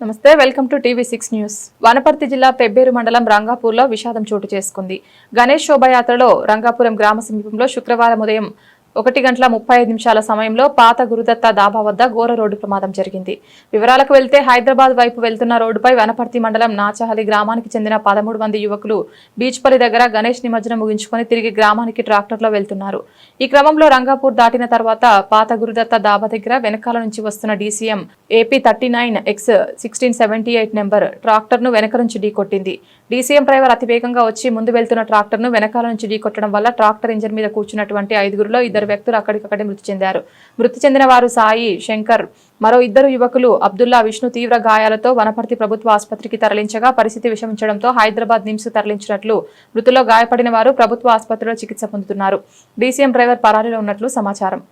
నమస్తే, welcome to టీవీ6 news. Wanaparthy జిల్లా పెబ్బేరు మండలం రంగాపూర్లో విషాదం చోటు చేసుకుంది. గణేష్ శోభయాత్రలో రంగాపురం గ్రామ సమీపంలో శుక్రవారం ఉదయం 1:35 సమయంలో పాత గురుదత్త దాబా వద్ద ఘోర రోడ్డు ప్రమాదం జరిగింది. వివరాలకు వెళ్తే హైదరాబాద్ వైపు వెళ్తున్న రోడ్డుపై వనపర్తి మండలం నాచహలి గ్రామానికి చెందిన 13 మంది యువకులు బీచ్పల్లి దగ్గర గణేష్ నిమజ్జనం ముగించుకొని తిరిగి గ్రామానికి ట్రాక్టర్లో వెళ్తున్నారు. ఈ క్రమంలో రంగాపూర్ దాటిన తర్వాత పాత గురుదత్త దాబా దగ్గర వెనకాల నుంచి వస్తున్న DCM AP 39X1678 నెంబర్ ట్రాక్టర్ను వెనక నుంచి ఢీకొట్టింది. DCM డ్రైవర్ అతివేగంగా వచ్చి ముందు వెళ్తున్న ట్రాక్టర్ను వెనకాల నుంచి ఢీకొట్టడం వల్ల ట్రాక్టర్ ఇంజన్ మీద కూర్చున్నటువంటి 5గురిలో 2 వ్యక్తులు అక్కడికక్కడే మృతి చెందారు. మృతి చెందిన వారు సాయి, శంకర్, మరో 2 యువకులు అబ్దుల్లా, విష్ణు తీవ్ర గాయాలతో వనపర్తి ప్రభుత్వ ఆసుపత్రికి తరలించగా పరిస్థితి విషమించడంతో హైదరాబాద్ నిమ్స్ తరలించినట్లు, మృతిలో గాయపడిన వారు ప్రభుత్వ ఆసుపత్రిలో చికిత్స పొందుతున్నారు. DCM డ్రైవర్ పరారీలో ఉన్నట్లు సమాచారం.